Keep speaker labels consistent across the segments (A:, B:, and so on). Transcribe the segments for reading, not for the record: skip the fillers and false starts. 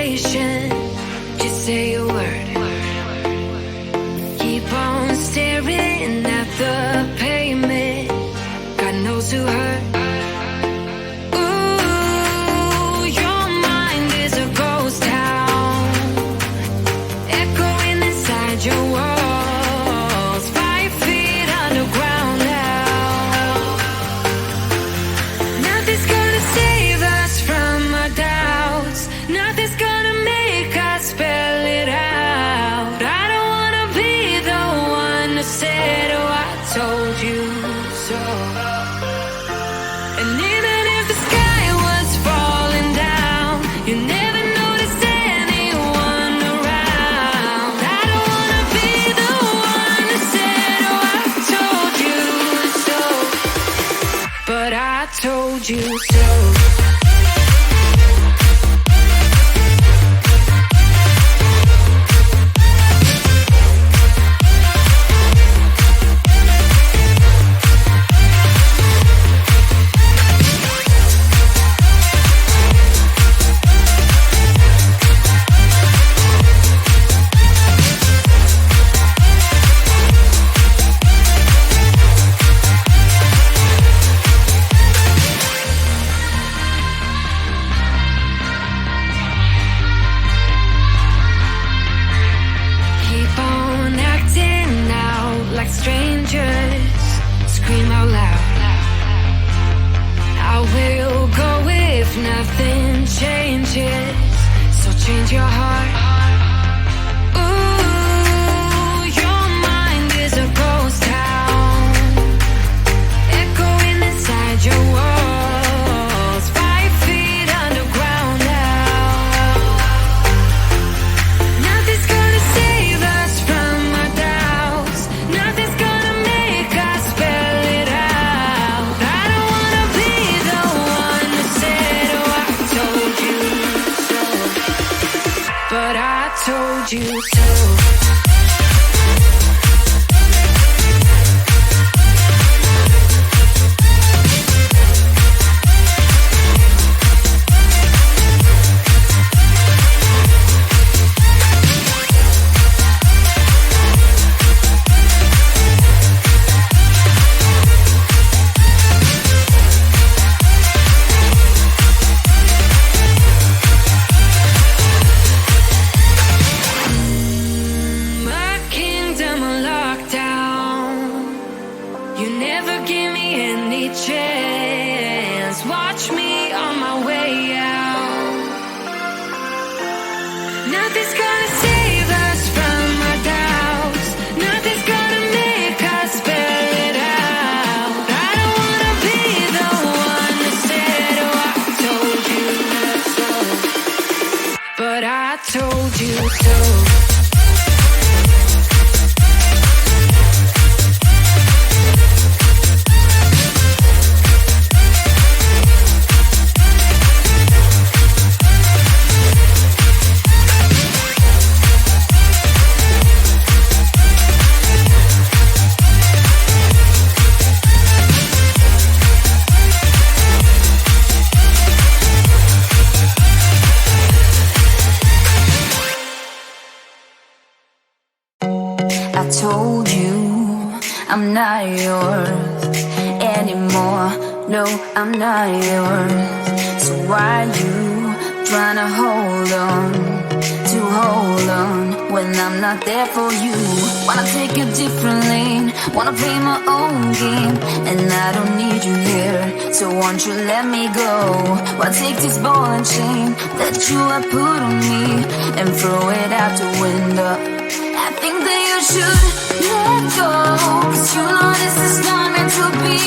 A: patient. Just say a word. Keep on staring at the pavement. God knows who hurt. Ooh, your mind is a ghost town, echoing inside your walls, 5 feet underground now. Nothing's gonna save us from our doubts. Nothing's gonna make us spell it out. I don't wanna be the one who said, oh, I told you so. And even if the sky was falling down, you never noticed anyone around. I don't wanna be the one who said, oh, I told you so. But I told you so. Keep on acting out like strangers. Scream out loud. I will go if nothing changes. So change your heart. Ooh, your mind is a ghost town, echoing inside your walls, 5 feet underground now. Nothing's gonna save us from our doubts. Nothing's gonna make us spell it out. I don't wanna be the one who said, oh, I told you so. But I told you so. My kingdom on lockdown. You never give me any chance. Watch me on my way out. Nothing's gonna save us from our doubts. Nothing's gonna make us spell it out. I don't wanna be the one who said, oh, I told you so. But I told you so.
B: I told you I'm not yours anymore. No, I'm not yours. So why you trying to hold on when I'm not there for you? Wanna take a different lane, wanna play my own game, and I don't need you here, so won't you let me go? Why take this ball and chain that you have put on me and throw it out the window? I think that you should let go, 'cause you know this is not meant to be.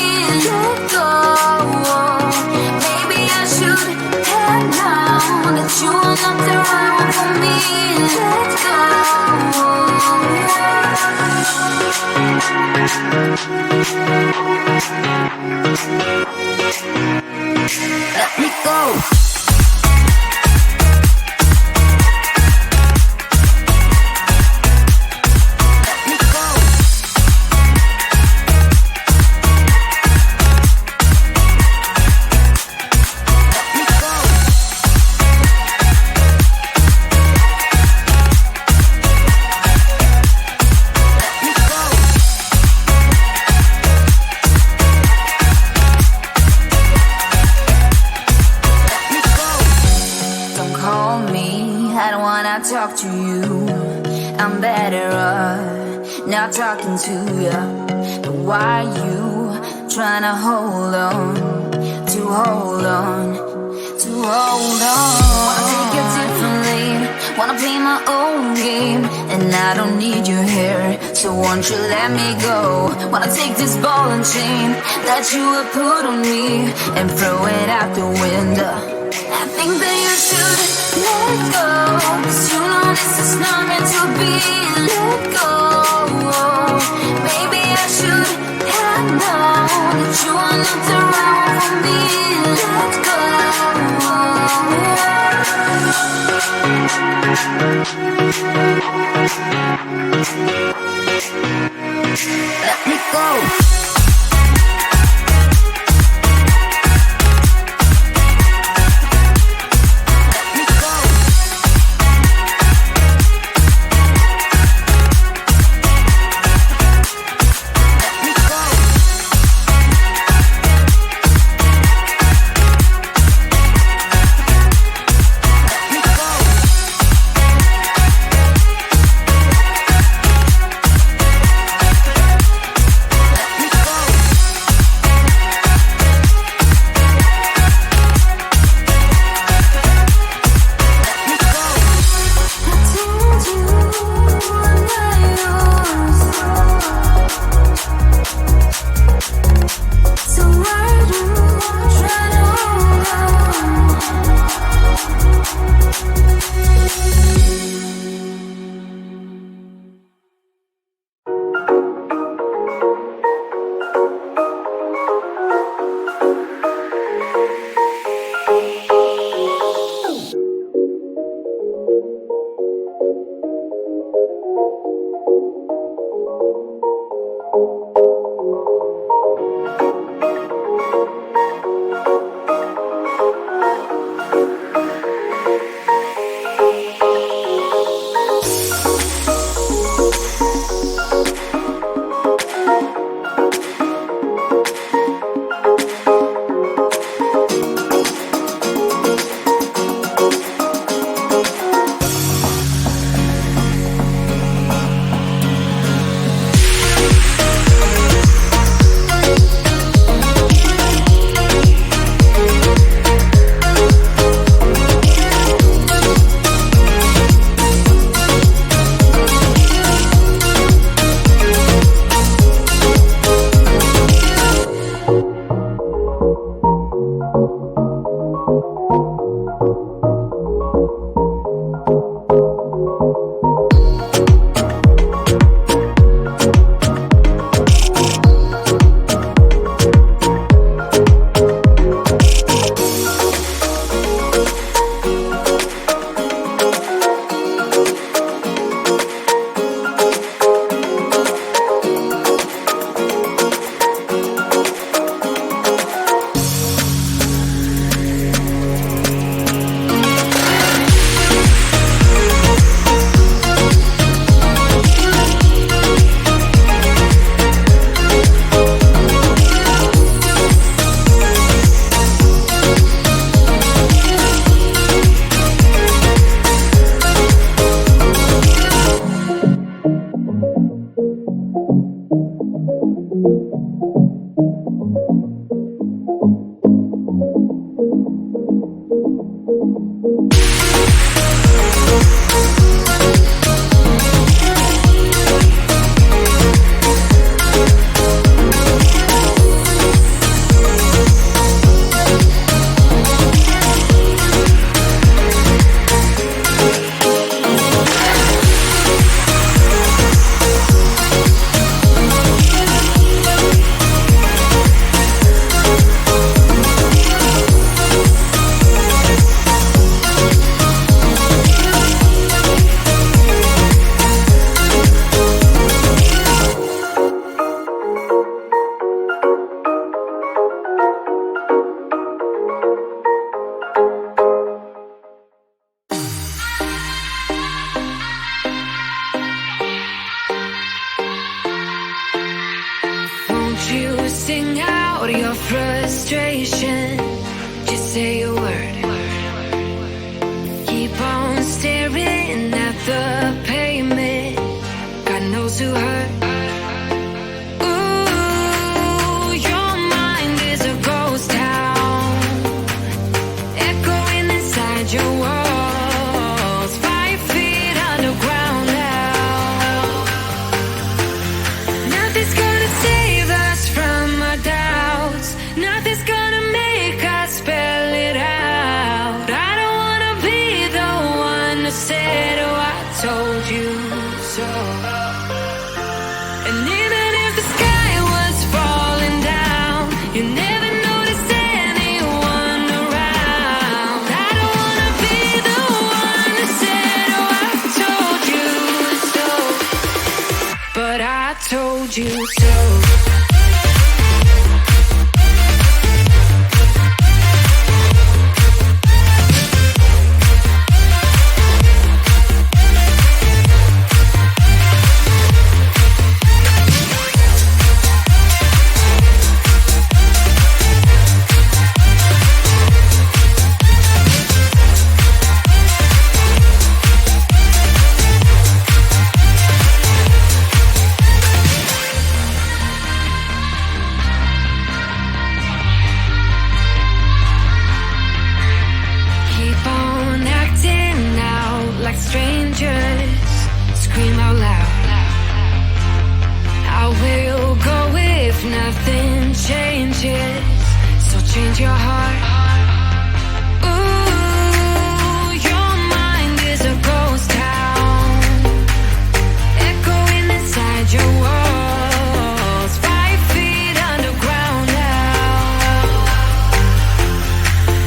B: Let go. Maybe I should have known that you are not the right one for me. Let go. Let me go. wanna talk to you. I'm better off not talking to you. But why you trying to hold on, to hold on, to hold on? Wanna take a different lane, wanna play my own game, and I don't need your hair, so won't you let me go? Wanna take this ball and chain that you have put on me and throw it out the window. I think that you should let go, 'cause you know this is not meant to be. Let go. Maybe I should have known that you are not the right for me. Let go. Let me go.
A: frustration. Just say a word. Keep on staring sleeping at the pavement. God knows who hurt. Ooh, your mind is a ghost town, echoing inside your walls, 5 feet underground now. Nothing's gonna save us from our doubts. Nothing's gonna make us spell it out. I don't wanna be the one to say, oh, I told you so. And even if the sky was falling down, you never notice anyone around. I don't wanna be the one to say, oh, I told you so. But I told you so. Keep on acting out like strangers. Scream out loud. I will go if nothing changes. So change your heart. Ooh, your mind is a ghost town, echoing inside your walls, 5 feet underground now.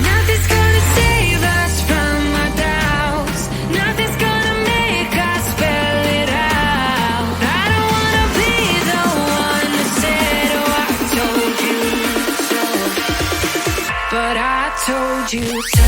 A: Nothing's gonna save us from our doubts. Nothing's gonna make us spell it out. I don't wanna be the one that said, oh, I told you so. But I told you so.